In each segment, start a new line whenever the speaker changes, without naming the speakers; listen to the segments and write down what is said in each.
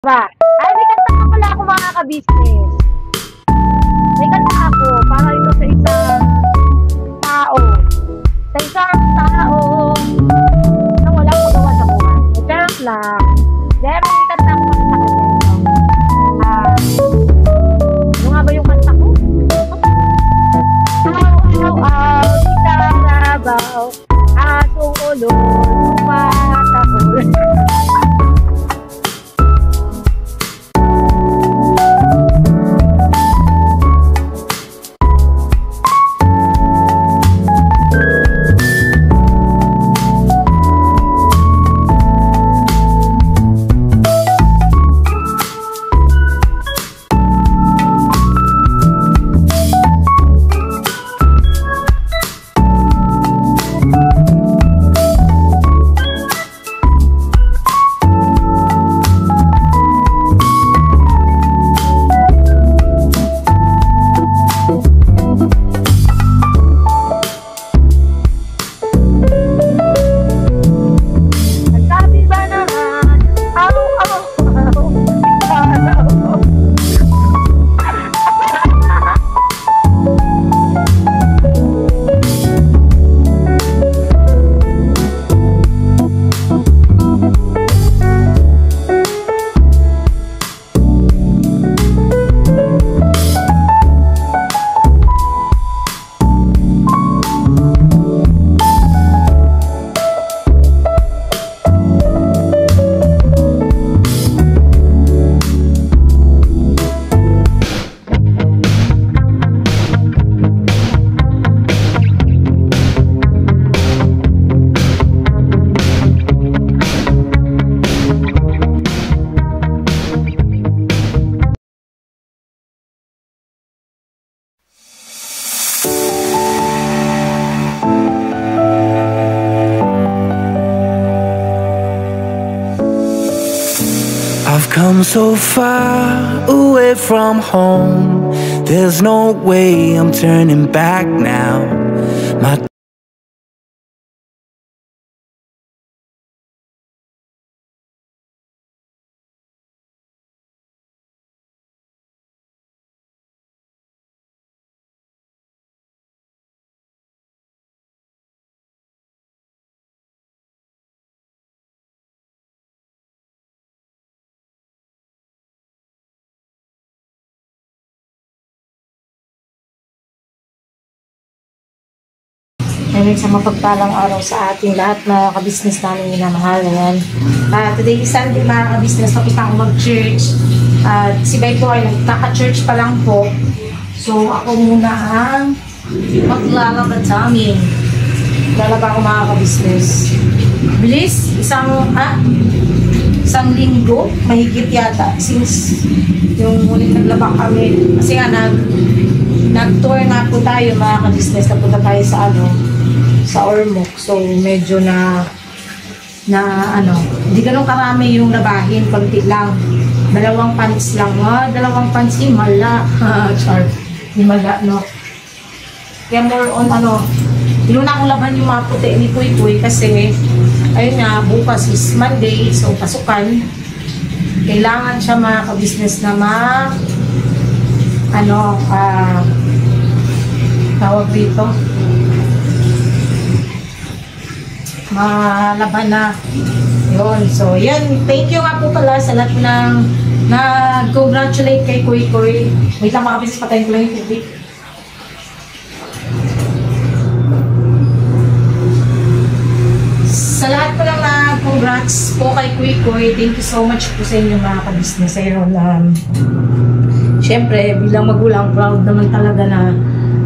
Ba? Ay, may kanta ka pala ako mga ka-business. May kanta ako para ito sa isang tao. Sa isang tao na walang magawa sa buhay. Charot lang. Dahil may kanta ako para sa kanya. Ano nga ba yung kanta ko? Aw, di karabaw, asong ulo, tumatahol.
I've come so far away from home. There's no way I'm turning back now. My
Ngayon sa mapagpalang araw sa ating lahat na ka-business namin minamahal. Ayan. Today is Sunday mga ka-business. Tapos na ako mag-church. Si Bay po ay nagkaka-church pa lang po. So ako muna ang maglalaba sa amin. Lalaba ako mga ka-business. Bilis. Isang linggo. Mahigit yata. Since yung muling naglaba kami. Kasi nga nag-tour nga po tayo mga ka-business. Napunta tayo sa Ormoc. So, medyo hindi ganun karami yung labahin. Konti lang. 2 pants lang. Dalawang pants, himala. Char. Himala, no? Kaya more on, inuna akong laban yung mga puti ni Kuy Kuy kasi, ayun nga, bukas is Monday. So, pasukan. Kailangan siya mga ka-business na tawag dito, malaban na yun. So yan, thank you nga po pala sa lahat ng nag-congratulate kay Kuy Kuy. Wait lang mga business, patayin ko lang yung tubig. Sa lahat po lang na-congrats po kay Kuy Kuy, thank you so much po sa inyo mga ka-business. Ayun, syempre bilang magulang, proud naman talaga na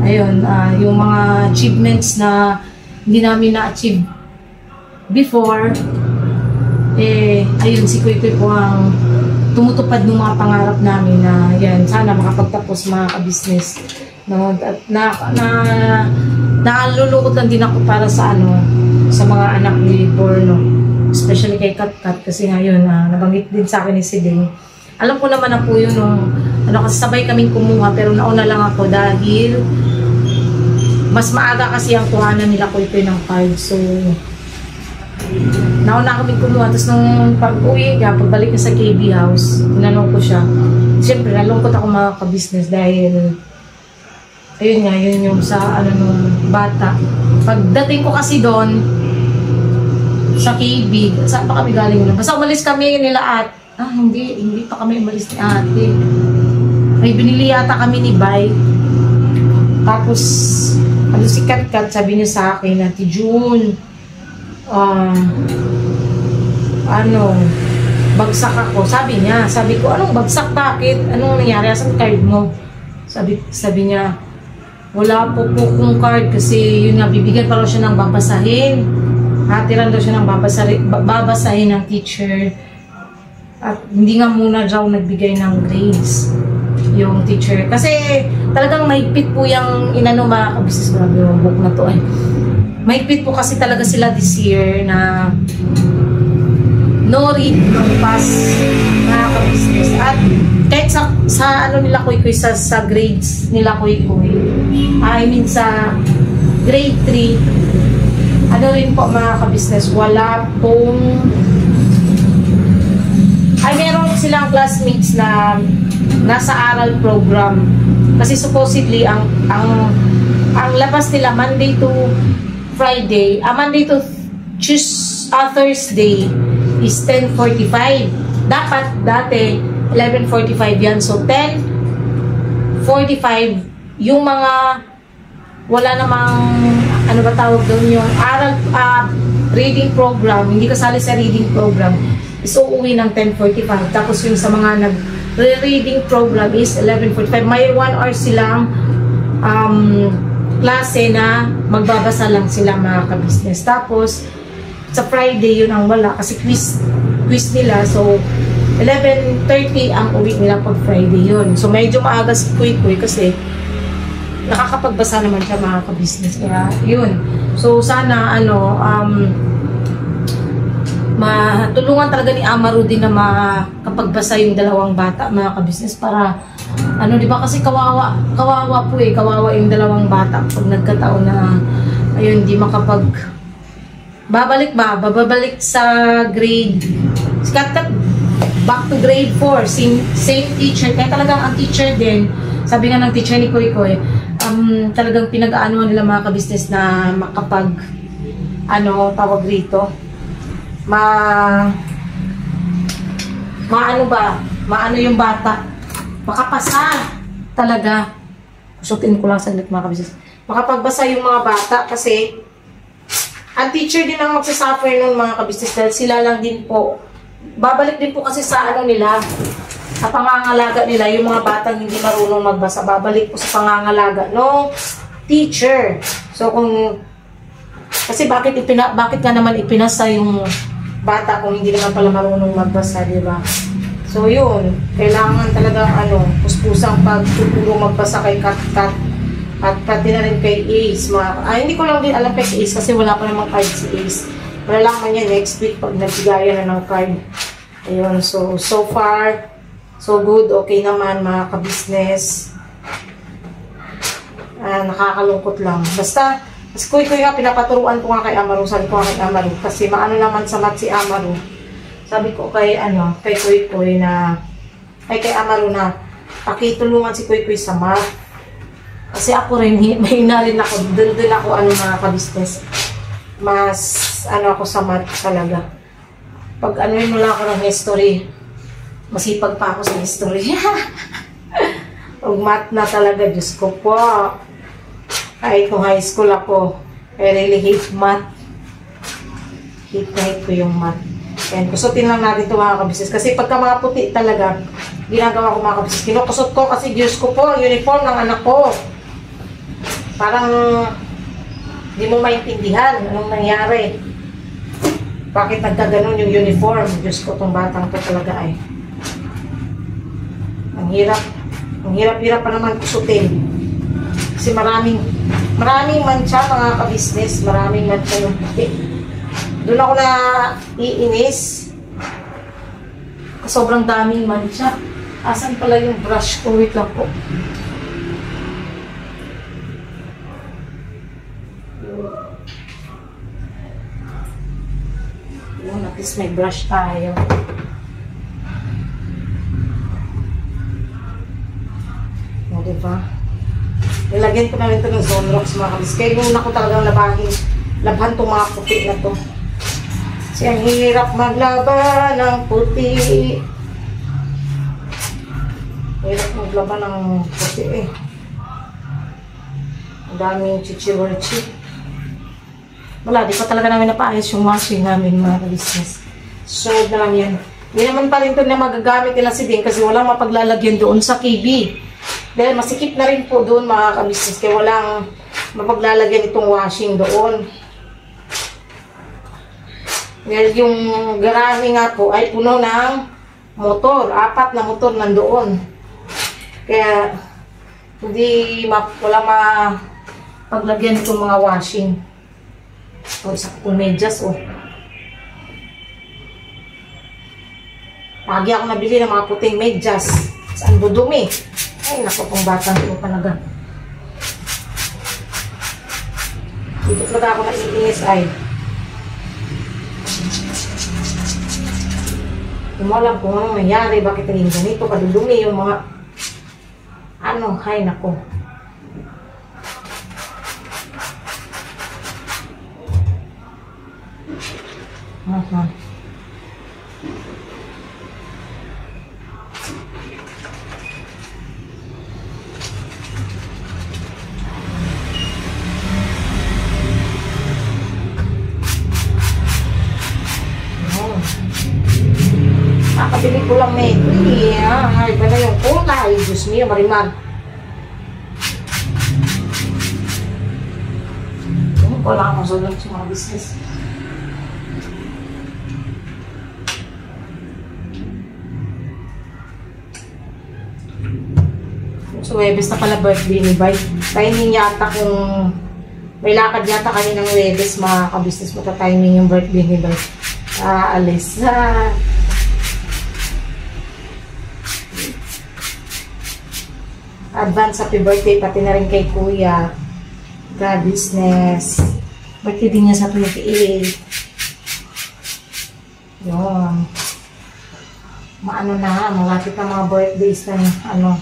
ayun, yung mga achievements na hindi namin na-achieve before, ayun, si Kuy Kuy po ang tumutupad ng mga pangarap namin na yan, sana makapagtapos mga ka-business. No? At nalulungkot lang din ako para sa mga anak ni Borno. Especially kay Kat kasi ngayon, nabanggit din sa akin ni Siding. Alam ko naman na po yun, kasi sabay kaming kumuha, pero nauna lang ako dahil mas maaga kasi ang kuhanan nila Kuy Kuy ng card. So, Nauna kami kumuha. Tapos nung pag-uwi niya, pagbalik niya sa KB house, tinanong ko siya. Siyempre, nalungkot ako mga ka-business dahil ayun nga, yun yung sa ano nung bata. Pagdating ko kasi doon sa KB, saan pa kami galing nun? Basta umalis kami nila at hindi pa kami umalis ni ate. May binili yata kami ni Bay. Tapos, ano si Kat, sabi niya sa akin, Ate June, bagsak ako. Sabi niya, sabi ko, anong bagsak? Bakit? Anong nangyari? Asan card mo? Sabi niya, wala po kong card kasi yun nga, bibigyan pa raw siya ng babasahin. Hatiran daw siya ng babasahin ng teacher. At hindi nga muna daw nagbigay ng grades yung teacher. Kasi talagang mahigpit po yung mga ka-business. Grabe yung book na to ay. Mahigpit po kasi talaga sila this year na no read, no pass mga ka-business. At kahit sa ano nila kuy sa grades nila kuy I mean sa grade 3 ano rin po mga ka-business, wala pong meron silang classmates na nasa aral program kasi supposedly ang labas nila Monday to Friday, Monday to Thursday is 10:45. Dapat dati 11:45 yan, so 10:45 yung mga wala namang ano ba tawag doon, yung aral reading program, hindi kasali sa reading program is uuwi ng 10:45. Tapos yung sa mga nag-reading program is 11:45. May 1 hour silang klase na magbabasa lang sila mga ka-business. Tapos sa Friday yun ang wala kasi quiz nila. So 11:30 ang uwi nila pag Friday yun. So medyo maaga si Kuy kasi nakakapagbasa naman siya mga ka-business. Kaya yun. So sana matulungan talaga ni Amaru din na makapagbasa yung dalawang bata mga ka-business para di ba kasi kawawa po kawawa yung dalawang bata pag nagkataon na ayun di babalik sa grade back to grade 4 same teacher kaya talagang ang teacher din sabi nga ng teacher ni Koy talagang pinag-aanuhan nila mga ka-business na makapag tawag rito maano yung bata makapasa talaga. Susutin ko lang saglit mga kabisnes. Makapagbasa yung mga bata kasi ang teacher din ang magsasuffer nun mga kabisnes dahil sila lang din po babalik din po kasi sa nila sa pangangalaga nila yung mga batang hindi marunong magbasa babalik po sa pangangalaga no teacher. So kasi bakit nga naman ipinasa yung bata kung hindi naman pala marunong magbasa, di ba? So yun, kailangan talagang puspusang pagtuturo magbasa kay Kat at pati na rin kay Ace. Hindi ko lang din alam kay Ace kasi wala pa namang card si Ace. Malalaman niya next week pag nagbigaya na ng card. Ayun, so far so good, okay naman mga ka-business. Nakakalungkot lang. Basta kasi Kuy nga, pinapaturuan ko nga kay Amaru. Sabi ko nga kay Amaru. Kasi maano naman sa math si Amaru. Sabi ko kay Kuy na, kay Amaru na, pakitulungan si Kuy sa math. Kasi ako rin, mahina rin ako. Doon ako, mga ka-business. Mas, ako sa math talaga. Pag mo lang ako ng history, masipag pa ako sa history. Pag math na talaga, Diyos ko po. Kahit kung high school ako, I really hate math. Hate ko yung math. And kusutin lang natin ito mga kabisnes. Kasi pagka mga puti talaga, ginagawa ko mga kabisnes. Kinukusot ko kasi Diyos ko po, uniform ng anak ko. Parang di mo maintindihan anong nangyari. Bakit nagkaganon yung uniform? Diyos ko, itong batang to talaga ay. Ang hirap pa naman kusutin. Kasi maraming mancha mga ka-business, maraming mancha yung puti. Doon ako na iinis. Sobrang daming mancha. Asan pala yung brush ko? Wait lang po. least may brush tayo. O, diba? Nilagyan ko na rin ito ng Zonrox mga kabis. Kaya muna ko talagang labhan itong mga puti na to. Kasi ang hirap maglaba ng puti. Hirap maglaba ng puti eh. Ang daming chichiwarchi. Wala, di pa talaga namin napaayos yung washing namin mga business. So, na lang yan. Hindi naman pa rin ito na magagamit nila si Ding kasi walang mapaglalagyan doon sa KB. Dahil masikip na rin po doon mga ka-business kaya walang mapaglalagyan itong washing doon. Dahil yung garahe nga po ay puno ng motor. 4 na motor nandoon. Kaya walang mapaglagyan itong mga washing. O, isa kong medyas o. Lagi ako nabili ng mga puting medyas. Saan dudumi? Ay, naku, pong batang ito talaga. Dito talaga ako naiinis ay. Hindi mo alam kung anong nangyari, bakit naging ganito, kadudumi yung mga ano, ay naku. Nakabili ko lang na ito. Ay, iba na yung kulay. Diyos mio, Marimar. Wala akong sulat sa mga business. So, Webes na pala birthday ni Bay. Timing yata kung may lakad yata kaninang Webes, mga ka-business mo timing yung birthday ni Bay. Alis. Advance happy birthday pati na rin kay Kuya. Ka-business. Birthday din niya sa 28. Yun. Maano na, malapit na mga birthdays na ano.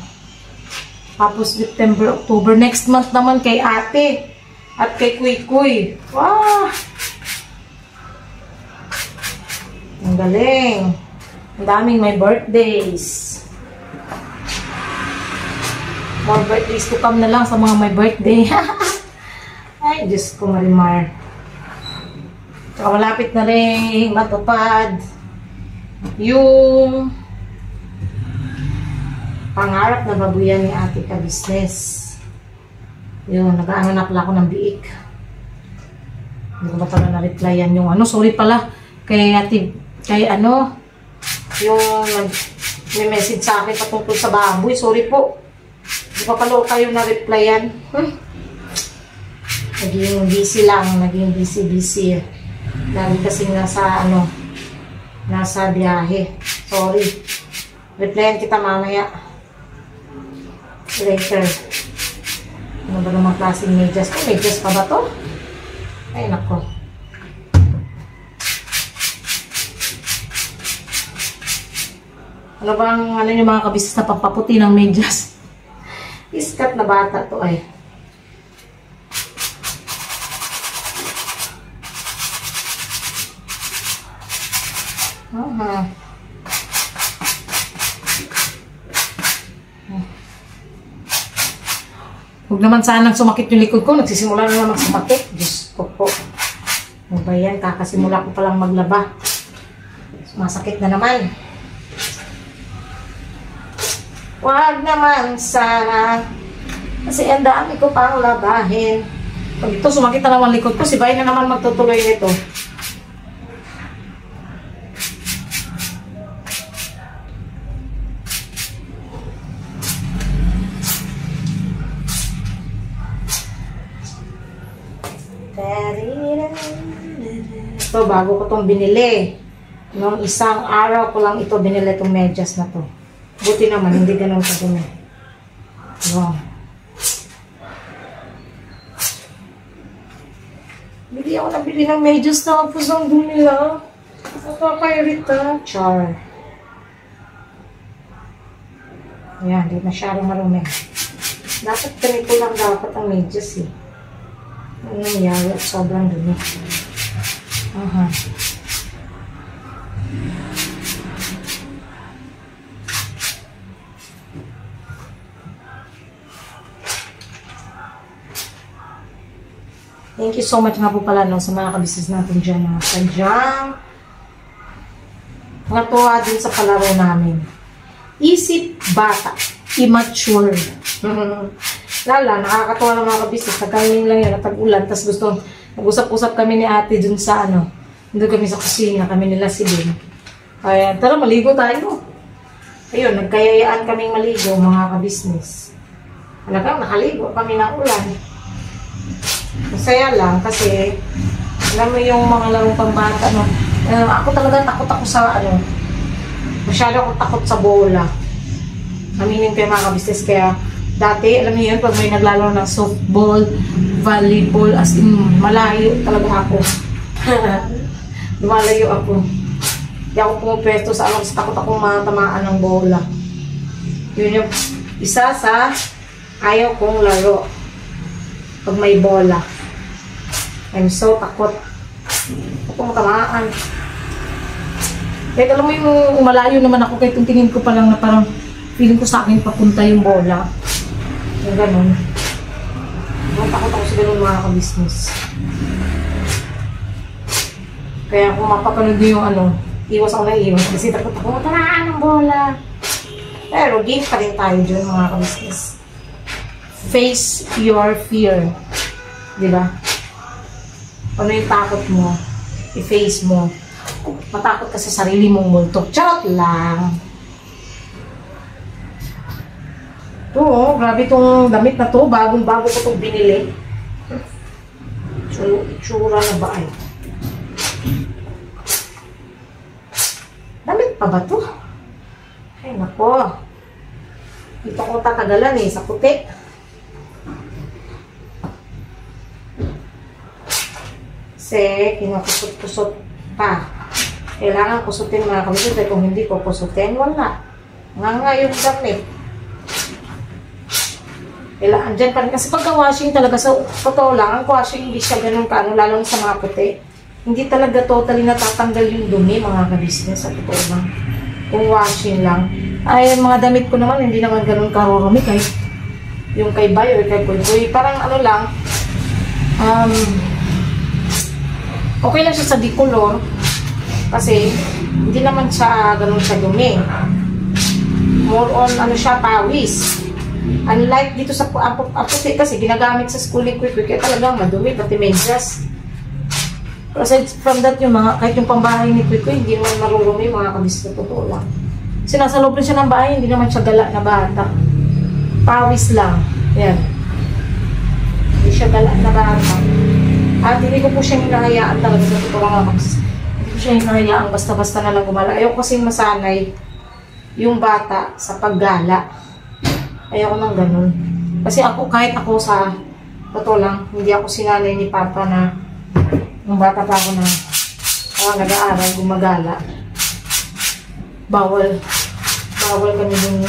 Tapos September, October. Next month naman kay ate. At kay Kuy-Kuy. Wow! Ang galing. Ang daming may birthdays. More birthdays to come na lang sa mga may birthday. Ay, Diyos ko, Marimar. So, malapit na rin matupad yung pangarap na babuyan ni ate ka-business. Yun, nag-aanganak lang ako ng biik. Hindi ko ba pala na-replyan yung ano. Sorry pala kay ate, kay ano, yung may message sa akin patungkol sa baboy. Sorry po. Hindi pa pala kayo na-replyan. Naging busy lang. Naging busy. Lagi kasi nasa, ano, nasa biyahe. Sorry. Replyan kita mamaya. Later. Ano ba namang klaseng medyas ko? Medyas pa ba to? Ay, nako. Ano bang, ano yung mga kabisnes na pampaputi ng medyas? Iskat na bata to ay. Huwag naman sanang sumakit yung likod ko. Nagsisimula na naman sumakit. Diyos ko po. Ano ba yan? Kakasimula ko palang maglaba. Sumasakit na naman. Huwag naman sana. Kasi ang dami ko pang labahin. Pag ito sumakit na naman likod ko, si Bay na naman magtutuloy nito. Ito, bago ko itong binili. Noong isang araw ko lang ito binili itong medyas na to. Buti naman, hindi ganun kadumi. Wow. Bili ako nabili ng medyas na pusang dumi lang. Nakakairita, char. Ayan, di masyadong marumi. Dapat ganito lang dapat ang medyas eh. Ano nangyari at sobrang dumi. Aha. Thank you so much nga po pala no, sa mga kabisnes natin dyan. Sadyang natuwa din sa palaro namin. Isip bata, immature. Lala, nakakatawa ng mga kabisnes. Nagkainin lang yun, natag-ulan. Tapos gusto, nag-usap-usap kami ni ate dun sa ano. Doon kami sa kusina, kami nila si Ben. Kaya, tara, maligo tayo. Ayun, nagkayayaan kaming maligo, mga kabisnes. Talagang nakaligo kami ng ulan. Masaya lang kasi alam mo yung mga larong pambata no? Ako talaga takot ako sa ano, masyado akong takot sa bola. Aminin ko yung mga kabisnes, kaya dati alam niyo yun pag may naglalaro ng softball, volleyball, as in malayo talaga ako. Lumalayo ako. Hindi ako pumupwesto sa ano kasi takot akong matamaan ng bola. Yun yung isa sa ayaw kong laro pag may bola. I'm so takot. Ako matamaan. Kahit alam mo yung malayo naman ako, kahit yung tingin ko pa lang na parang feeling ko sa akin papunta yung bola. Yung ganun. Takot ako sa ganun mga kabisnes. Kaya kung mapapanood nyo yung ano, iwas ako na iwas. Kasi takot ako matamaan ng bola. Pero game pa rin tayo dyan mga kabisnes. Face your fear. Diba? Ano yung takot mo? I-face mo. Matakot ka sa sarili mong multo. Charot lang. Ito, oh, grabe itong damit na to. Bagong-bago ko itong binili. Tsura na ba ay? Damit pa ba to? Ay, nako. Dito ko tatagalan eh, sa puti. Kasi kinakusot-kusot pa. Kailangan kusutin mga kabisnes. Kung hindi ko kusutin, wala. Nga yung damit. Kailangan dyan pa rin. Kasi pagka-washing talaga, sa totoo lang, ang washing hindi siya ganun kaano, lalo sa mga puti. Hindi talaga totally natatanggal yung dumi mga kabisnes. Sa totoo lang. Kung washing lang. Ay, mga damit ko naman, hindi naman ganun karurumi. Kahit yung kay Bay or kay Kuy. Parang ano lang, okay lang siya sa decolor kasi hindi naman siya ganun sa dumi. More on ano siya, pawis. Unlike dito sa puti kasi ginagamit sa school ni Quick kaya talagang madumi, pati medyas. Aside from that, yung mga, kahit yung pambahay ni Quick hindi naman marurumi mga kabisnes, totoo lang. Kasi nasa loob rin siya ng bahay, hindi naman siya gala na bata. Pawis lang. Yan. Hindi siya gala na bata. At hindi ko po siya hinahayaan talaga sa totoo nga mag. Hindi ko siya hinahayaan basta-basta na lang gumala. Ayaw ko kasing masanay yung bata sa paggala. Ayaw ko nang ganun. Kasi ako, kahit ako sa totoo lang, hindi ako sinanay ni Papa na nung bata pa ako na nag-aaral, gumagala. Bawal kami dun.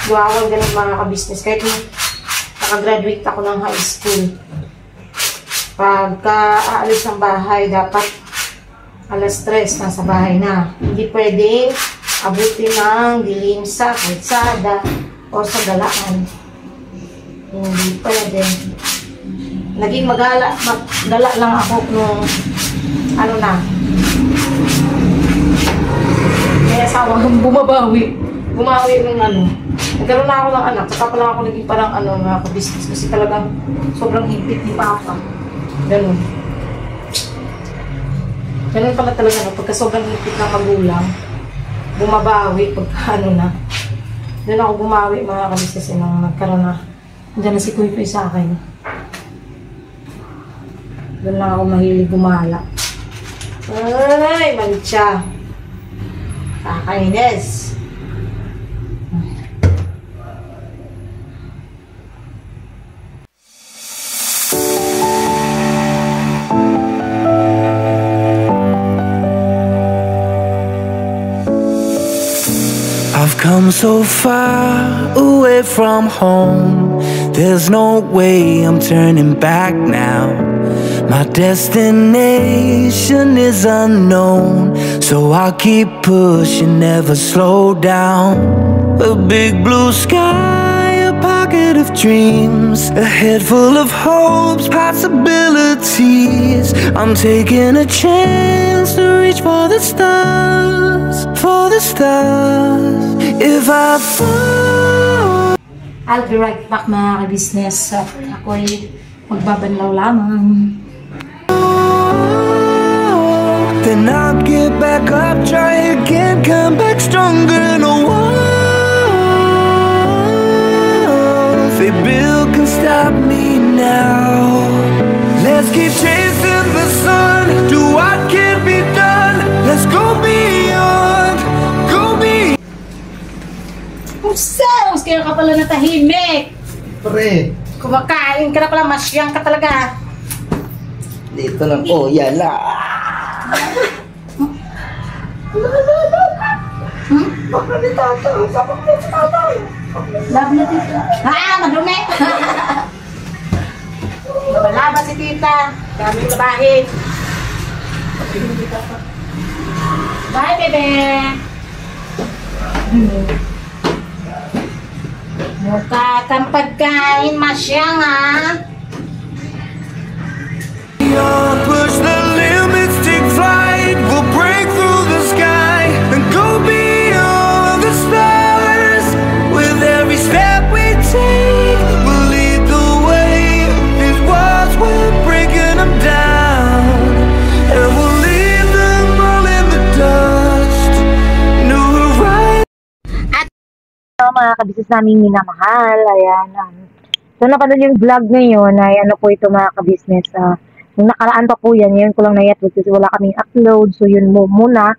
Bawal ganun mga kabisnes. Kahit nung nakagraduate ako ng high school, pagka aalis ng bahay, dapat alas 3 nasa bahay na. Hindi pwedeng abutin ng dilim sa kalsada o sa galaan. Hindi pwede. Naging magala lang ako nung ano na. May asawa kong bumawi ng ano. Nagkaroon na ako ng anak, saka pa lang ako naging parang ano, mga business kasi talagang sobrang higpit ni Papa. Ganun. Ganun pala talaga, no? Pagka sobrang higpit ng magulang, bumabawi pagka ano na. Doon ako bumawi mga kabisnes nung nagkaroon na. Diyan na si Kuy sa akin. Doon lang ako mahilig gumala. Ay, mancha. Kakainis.
come so far away from home. There's no way I'm turning back now. My destination is unknown, so I'll keep pushing, never slow down. A big blue sky, a pocket of dreams, a head full of hopes, possibilities. I'm taking a chance to reach for the stars, for the stars. If I fall,
I'll be right back mga ka-business. Ako'y magbabanlaw lamang.
then I'll get back up, try again, come back stronger. No walls they build can stop me now. Let's keep chasing the sun, do what can be done. Let's go beyond, go beyond.
Sus! Kaya ka pala natahimik.
Pre,
Kumakain ka na pala, masyang ka talaga.
dito lang po, yala.
Love na tita. Madumi. Wala ba si tita? Daming labahin. Bye, bebe. Mukha kang pagkain, masyang
Push the limits, take flight. We'll break through the sky and go beyond the stars. With every step we take, we'll lead the way. These walls, we're breaking them down, and we'll leave them all in the dust. New horizons.
Mga kabisnes naming minamahal, ayan. So napanood yung vlog ngayon ay ano po ito mga kabisnes. Nung nakaraan pa po yan, ngayon ko lang na-upload kasi wala kaming upload. So yun po muna.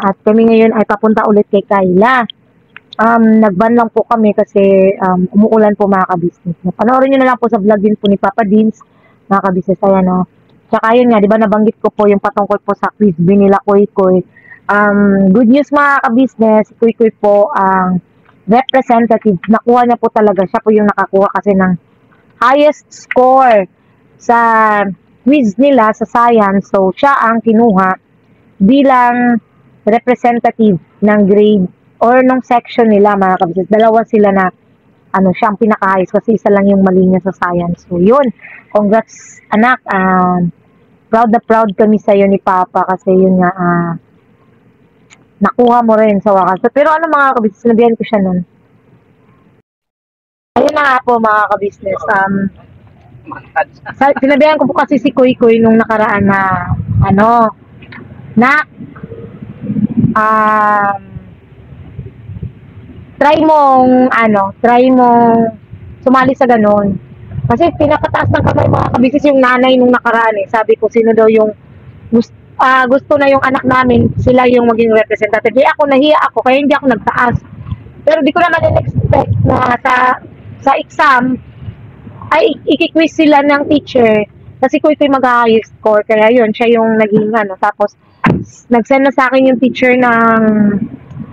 At kami ngayon ay papunta ulit kay Kayla. Nag-van lang po kami kasi umuulan po mga kabisnes. Panoorin nyo na lang po sa vlog din po ni Papa Dins, mga kabisnes. Ayan o. Tsaka yun nga, di ba nabanggit ko po yung patungkol po sa quiz nila Koy Koy. Good news mga kabisnes, si Koy Koy po ang representative. Nakuha niya po talaga. Siya po yung nakakuha kasi ng highest score sa quiz nila sa science. So, siya ang kinuha bilang representative ng grade or ng section nila mga kabisnes. Dalawa sila na siya ang pinaka-highest kasi isa lang yung mali niya sa science. So, yun. Congrats, anak. Proud na proud kami sa'yo ni Papa kasi yun nga, nakuha mo rin sa wakas. Pero ano mga kabisnes, sinabihan ko siya nun. Ayun na nga po mga kabisnes. Sinabihan ko po kasi si Koy Koy nung nakaraan na try mong sumali sa ganun. Kasi pinakataas ng kamay mga kabisnes yung nanay nung nakaraan eh. Sabi ko sino daw yung gusto na yung anak namin, sila yung maging representative. Kaya ako nahiya ako, kaya hindi ako nagtaas. Pero di ko naman in-expect na sa exam ay ikiquiz sila ng teacher kasi Koy Koy mag-highest score, kaya yun, siya yung naging tapos nag-send na sa akin yung teacher ng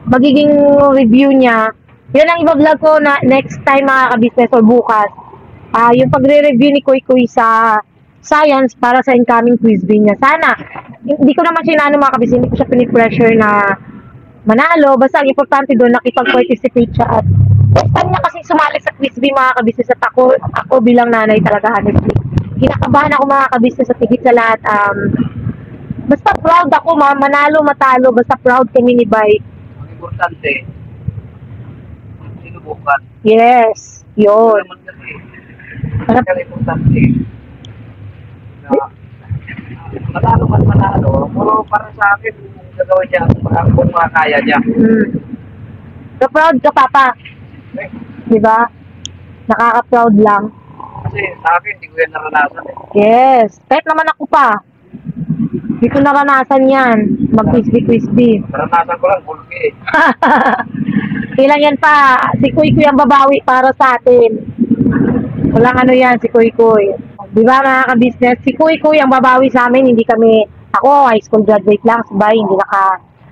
magiging review niya. Yun ang iba-vlog ko na next time mga kabisnes or bukas, yung pagre-review ni Koy Koy sa science para sa incoming quiz niya. Sana hindi ko naman siya mga kabisnes, hindi ko siya pinipressure na manalo, basta ang importante doon nakipag-participate siya at first time niya kasi sumali sa quiz mga kabisnes at ako bilang nanay talaga honestly. Kinakabahan ako mga kabisnes at higit sa lahat. Basta proud ako manalo, matalo, basta proud kami ni Bay.
Ang importante, sinubukan.
Yes, yun.
Naman kasi, ang importante, matalo man manalo, pero para sa akin, kung gagawin niya, kung makakaya niya.
So proud ka, Papa. Diba? Nakaka-proud lang.
Kasi sa akin, hindi ko yan naranasan eh.
Yes. Kahit naman ako pa. Hindi ko naranasan yan. Mag-quiz-quiz-quiz.
Naranasan ko lang, bulki eh.
Ilang yan pa. Si Koy Koy ang babawi para sa atin. Walang yan, si Koy Koy. Diba mga ka-business? Si Koy Koy ang babawi sa amin. Hindi kami, ako high school graduate lang. Si Bay, hindi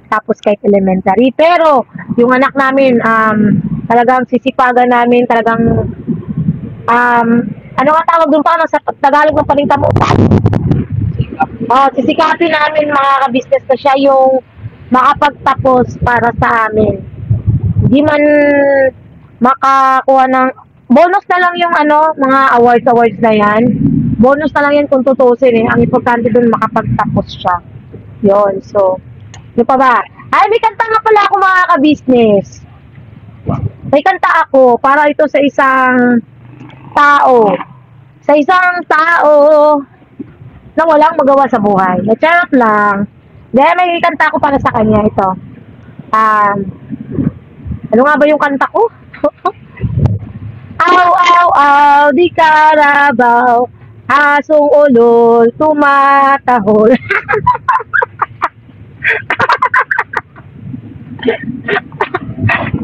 tapos kahit elementary. Pero, yung anak namin, talagang sisipagan namin, talagang, ano nga tawag doon pa, sa Tagalog ng paningta mo? Sisikapin namin mga ka-business na siya yung makapagtapos para sa amin. Hindi man makakuha ng, bonus na lang yung mga awards na yan. Bonus na lang yan kung tutusin eh. Ang importante doon makapagtapos siya. Yun, so, yun pa ba? Ay, may kanta nga pala ako mga ka-business. May kanta ako para ito sa isang tao. Sa isang tao na walang magawa sa buhay. Na-charot lang. Dahil may kanta ako para sa kanya ito. Ano nga ba yung kanta ko? Aw, aw, aw, di karabaw, asong ulol, tumatahol.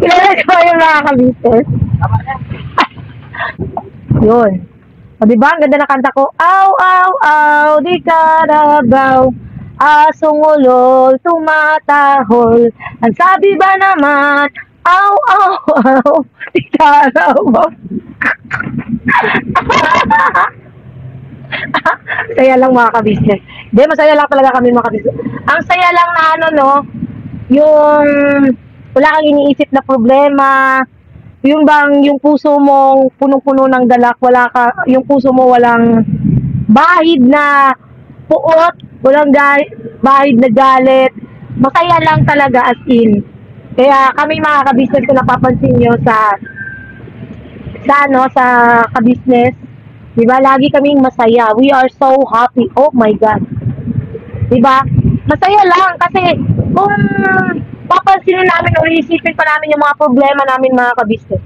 Kilala ko yung mga ka-business. Yun. O diba, ang ganda na kanta ko. Aw, aw, aw, di karabaw, asong ulol, tumatahol. Ang sabi ba naman, aw, aw, aw, di karabaw. Saya lang mga ka-business. Hindi, masaya lang talaga kami mga ka-business. Ang saya lang na yung wala kang iniisip na problema, yung bang yung puso mo punong-puno ng galak, yung puso mo walang bahid na puot, walang bahid na galit. Masaya lang talaga as in. Kaya kami mga ka-business, kung napapansin nyo sa ka-business, di ba, lagi kaming masaya. We are so happy. Oh my God. Di ba? Masaya lang kasi kung papansinin namin o iisipin pa namin yung mga problema namin mga ka-business,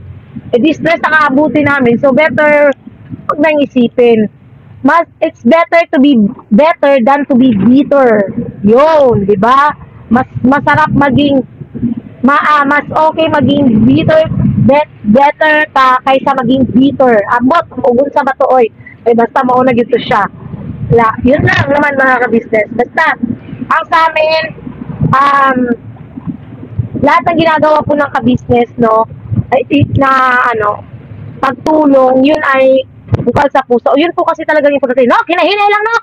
di-stress ang aabuti namin. So better huwag nang isipin. It's better to be better than to be bitter. Yun, di ba? Masarap maging mas okay maging bitter, better ka kaysa maging bitter. Abot, ugon sa batoy. Basta mauna dito siya. Yun lang naman mga ka-business. Basta, ang sa amin, lahat ng ginagawa po ng ka-business, pagtulong, yun ay bukal sa puso. Yun po kasi talaga yung pagkatin. No, hinahinay lang, no?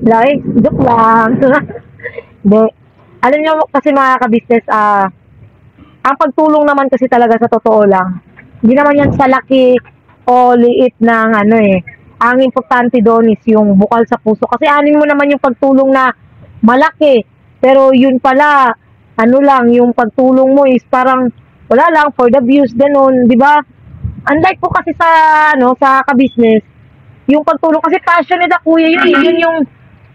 Like, joke lang. Hindi. Alam nyo kasi mga ka-business, ang pagtulong naman kasi talaga sa totoo lang, hindi naman yan sa laki o liit ng ang importante doon is yung bukal sa puso. Kasi anin mo naman yung pagtulong na malaki, pero yun pala, yung pagtulong mo is parang, wala lang, for the views, ganun, di ba? Unlike po kasi sa ka-business, yung pagtulong, kasi passion nila kuya yun yung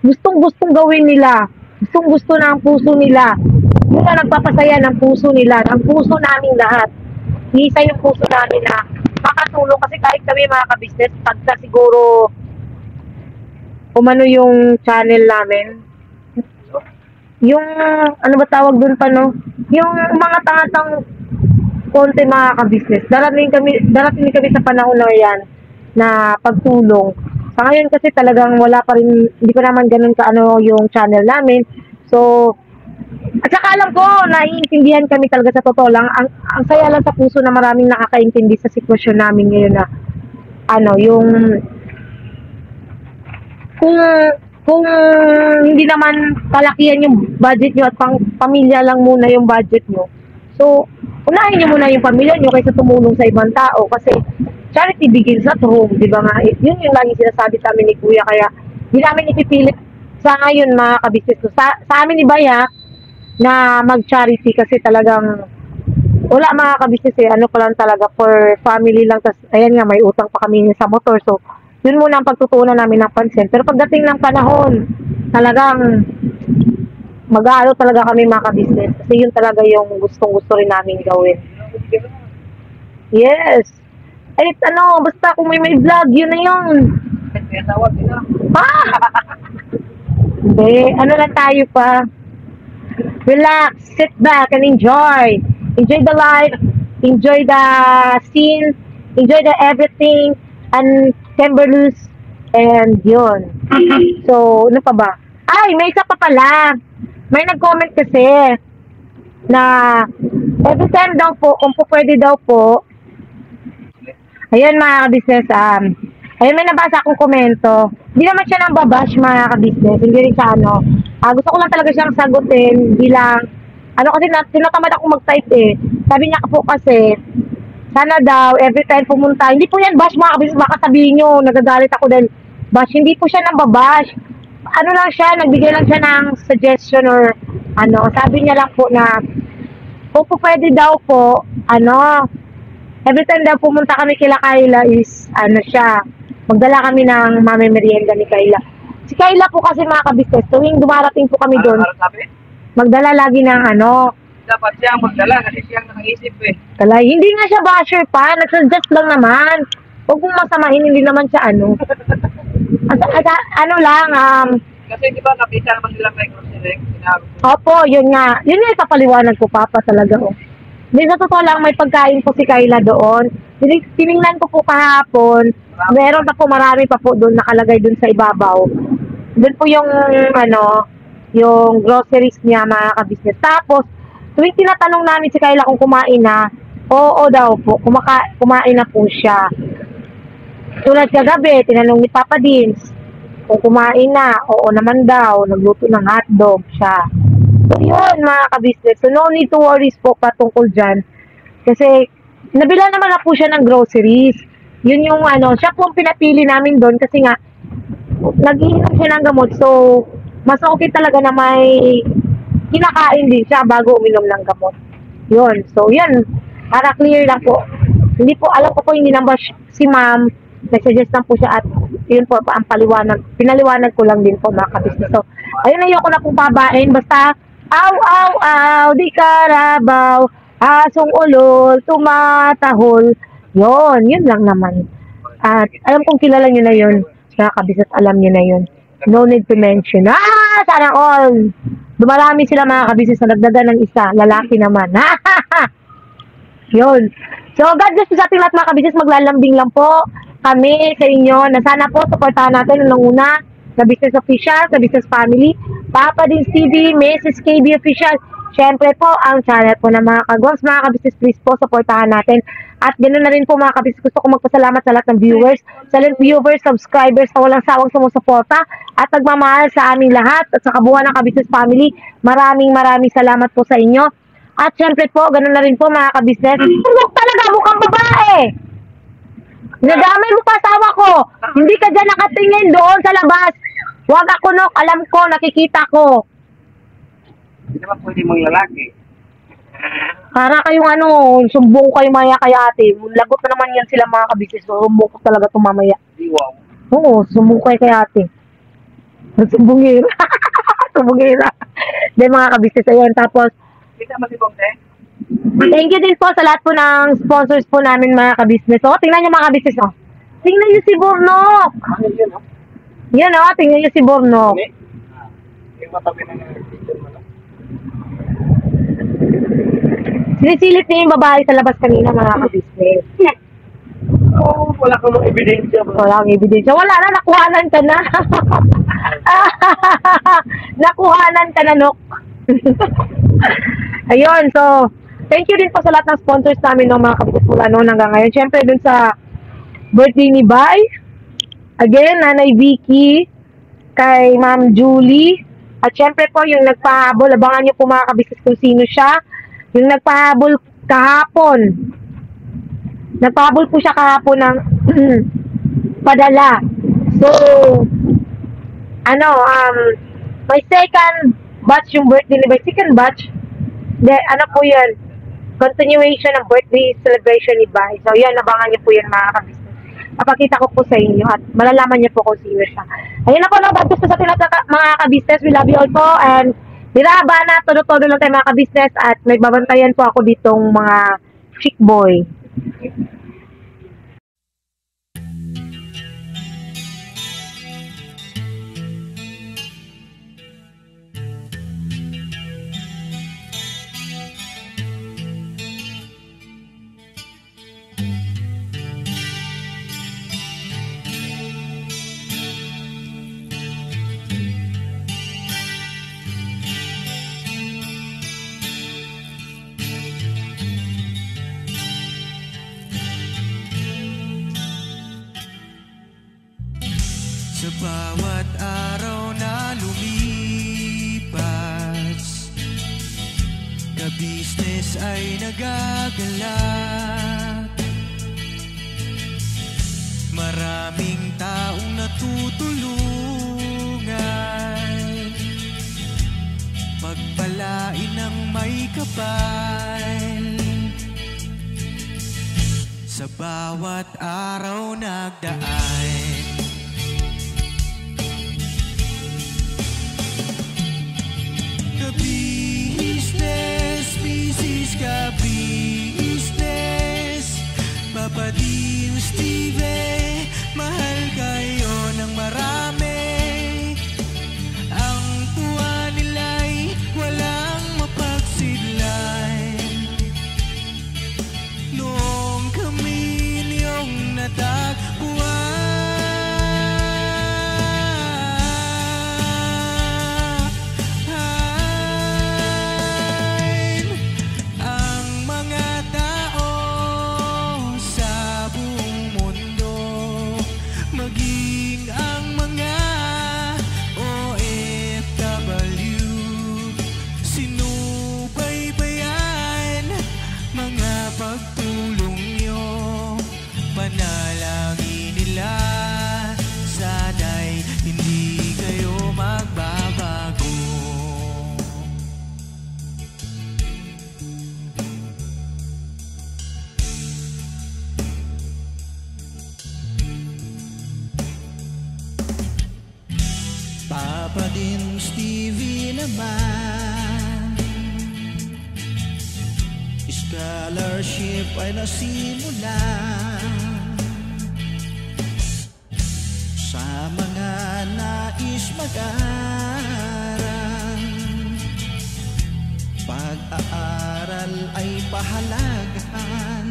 gustong-gustong gawin nila. Gustong-gusto ng puso nila. Yun na nagpapasaya ng puso nila, ng puso namin lahat. Isa yung puso namin na makatulong kasi kahit kami mga ka-business, pagka siguro umano yung channel namin, yung ano ba tawag dun pa yung mga tangatang konti mga ka-business, darating kami sa panahon na yan na pagtulong. Sa ngayon kasi talagang wala pa rin, hindi pa naman ganun yung channel namin. So, at saka alam ko, naiintindihan kami talaga sa totoo lang. Ang saya lang sa puso na maraming nakakaintindi sa sitwasyon namin ngayon na, yung, kung hindi naman kalakihan yung budget nyo at pamilya lang muna yung budget nyo. So, unahin nyo muna yung pamilya nyo kaysa tumulong sa ibang tao kasi charity begins at home, di ba nga? Yun yung lagi sinasabi sa amin ni Kuya, kaya hindi namin ipipilit sa ngayon mga ka-business. Sa amin ni Baya na mag-charity kasi talagang wala mga ka-business pa lang talaga for family lang. Tas, ayan nga, may utang pa kami sa motor. So, yun muna ang pagtutuunan namin ng pansin. Pero pagdating ng panahon, talagang mag-aalo talaga kami mga ka-business. Kasi yun talaga yung gustong-gusto rin namin gawin. Yes. Ay, basta kung may vlog, yun na yun. Hindi, lang tayo pa. Relax, sit back and enjoy. Enjoy the life, enjoy the scene, enjoy the everything, and Timberloose And yun. So, ano pa ba? Ay, may isa pa pala. May nag-comment kasi na every time daw po, kung po pwede daw po, ayun mga ka-business, ayun may nabasa akong komento. Hindi naman siya nang babash mga ka-business, hindi rin siya ano. Gusto ko lang talaga siyang sagutin bilang, ano kasi tinatamad ako mag-type eh. Sabi niya po kasi, sana daw, every time pumunta, hindi po yan bash mga ka-business, baka sabihin nyo, nagagalit ako dahil bash, hindi po siya nang babash. Ano lang siya, nagbigay lang siya ng suggestion or ano, sabi niya lang po na, kung po pwede daw po, ano, every time daw pumunta kami kila Kayla is, ano siya, magdala kami ng mami merienda ni Kayla. Si Kayla po kasi mga ka-business, tuwing dumarating po kami doon,
Ano sabi?
magdala lagi ng ano,
Dapat siya ang magdala kasi siya ang nakaisip eh.
kalay. Hindi nga siya basher pa, nagsuggest lang naman. Huwag mong masamahin, hindi naman siya ano. Ano lang,
Kasi di ba nakita naman nila kay Grocery, sinabi ko.
opo, yun nga. Yun nga ipapaliwanag ko, Papa, talaga. Oh. Hindi, sa totoo lang, may pagkain po si Kayla doon. Tiningnan ko po kahapon. Meron pa po, marami pa po doon nakalagay doon sa ibabaw. Doon po yung, ano, yung groceries niya, mga ka-business. Tapos, tuwing tinatanong namin si Kayla kung kumain na, oo daw po, kumain na po siya. Tulad kagabi, tinanong ni Papa Dins, kung kumain na, oo naman daw, nagluto ng hotdog siya. So, yun mga ka-business. So, no need to worry po patungkol dyan. Kasi, nabila naman na po siya ng groceries. Yun yung ano, siya po ang pinapili namin doon kasi nga, nag-iinom siya ng gamot. So, mas okay talaga na may kinakain din siya bago uminom ng gamot. Yun. So, yun. Para clear lang po. Hindi po, alam ko po, hindi naman si ma'am, nag-suggest lang po siya at yun po ang paliwanag. Pinaliwanag ko lang din po mga ka-business. So, ayun na ayoko na pong babain. Basta, aw, aw, aw, di karabaw, asong ulol, tumatahol. Yun lang naman. At alam kong kilala nyo na yun. Mga ka-business, alam nyo na yun. No need to mention. Sana all. Dumarami sila mga ka-business na nagdagan ng isa. Lalaki naman. Yun. So, God bless po sa ating lahat mga ka-business. Maglalambing lang po kami sa inyo na sana po supportahan natin unang una na Business Official, sa Business Family, Papa Dins TV, Mrs. KB Official. Siyempre po, ang channel po ng mga kagons, mga ka-business, please po supportahan natin. At ganoon na rin po mga ka-business, gusto ko magpasalamat sa lahat ng viewers, silent viewers, subscribers na walang sawang sumusuporta at nagmamahal sa aming lahat at sa kabuuan ng ka-business family. Maraming salamat po sa inyo. At syempre po, ganoon na rin po mga ka-business. Tulog talaga, mukhang babae! Nadamay mo pa asawa ko. Hindi ka dyan nakatingin doon sa labas. Huwag ako, Nok. Alam ko, nakikita ko.
Hindi naman pwede mong lalaki.
Para kayong ano, sumbong kayo maya kay ate. Lagot na naman yan sila mga kabisnes. Sumbong ko talaga ito mamaya.
Diwaw.
Oo, sumbong kayo kay ate. Sumbongera. Sumbongera. Then mga kabisnes, ayun. Tapos,
Kita mo si Bongte?
thank you din po sa lahat po ng sponsors po namin mga kabisnes. O, tingnan nyo mga kabisnes. O. Tingnan nyo si Bornok.
Ano yun, no?
Yan o, tingnan nyo si Bornok.
Hindi? Yung matabi na picture mo lang.
Sinisilip niya yung babae sa labas kanina mga kabisnes.
Oo, wala kang mga ebidensya ba?
Wala ang ebidensya. Wala na, nakuhanan ka na. Nakuhanan ka na, Nok. Ayun, so, thank you din po sa lahat ng sponsors namin ng mga kabisnes mula noon hanggang ngayon. Siyempre, dun sa birthday ni Bay. Again, Nanay Vicky, kay Ma'am Julie. At siyempre po, yung nagpahabol, abangan niyo po mga kabisnes kung sino siya. Yung nagpahabol kahapon. Nagpahabol po siya kahapon ng padala. So, may second batch yung birthday ni Bay. Second batch. Ano po yan? Continuation ng birthday celebration ni Bay. So, yan, abangan niyo po yan mga kabisnes. Papakita ko po sa inyo at malalaman niyo po kung sino siya. Ayun na po, no, bad gusto sa ating lahat mga kabisnes. We love you all po and diraba na, todo-todo lang tayo mga kabisnes at may babantayan po ako ditong mga chick boy.
bawat araw na lumipas, ka-business ay nagagalak. Maraming taong natutulungan, pagpalain ng may kapal. Sa bawat araw nagdaan, ka-business, business, ka-business, Papa Dean, Steve, mahal kayo ng marami. Ang tuwa nila'y walang mapagsidlan. Noong kami niyong natagpuan, ang mga tao sa buong mundo, maging ang mga OFW, sinubaybayan mga pagtulong nyo. Panalangin nila, sana'y hindi kayo magbabago. Papa Dean, Stevie naman, scholarship ay nasimula sa mga nais mag-aral. Pag-aaral ay pahalagahan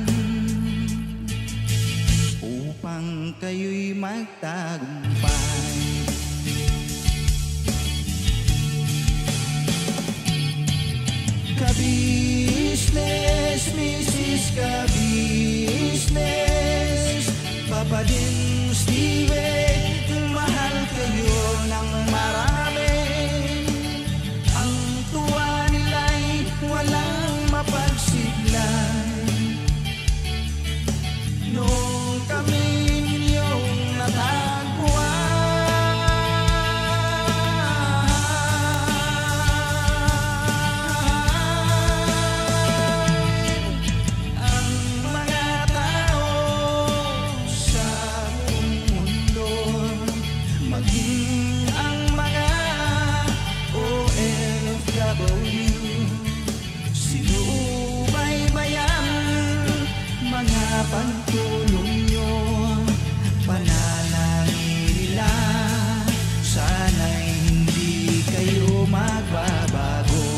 upang kayo'y magtagumpay. Ka-business, Mrs. Ka-business, Papa Dean, Steve, mahal kayo ng marami. Ang tuwa nila'y walang mapagsidlan. Noong kami ninyong pagtulong nyo, panalangin nila, sana'y hindi kayo magbabago.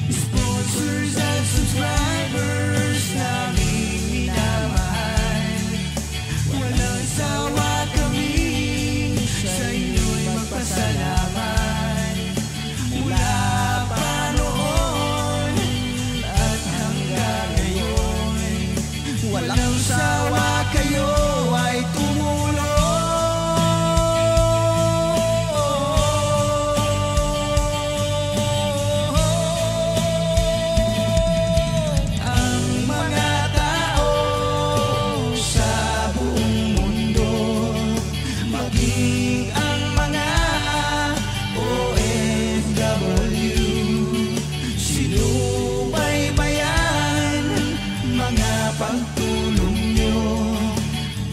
Sponsors and subscribers naming minamahal, walang sawa kami sa inyo'y magpasalamat. Mula walang sawa kayo ay tumulong. Ang mga tao sa buong mundo, maging ang mga OFW, sinubaybayan mga pagtulong nyo,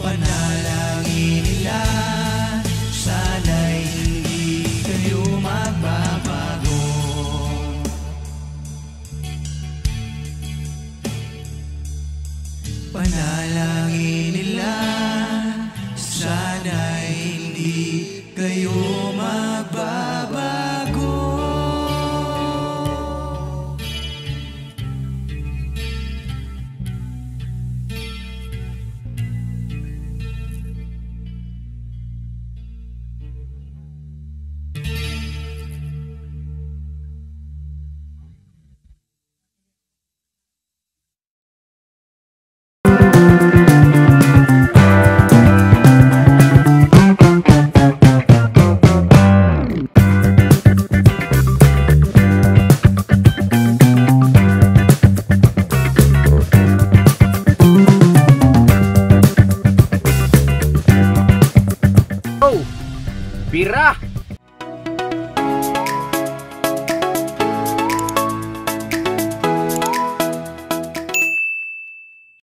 panalangin nila, sana'y hindi kayo magbabago. Panalangin nila, sana'y hindi kayo magbabago.
Bira!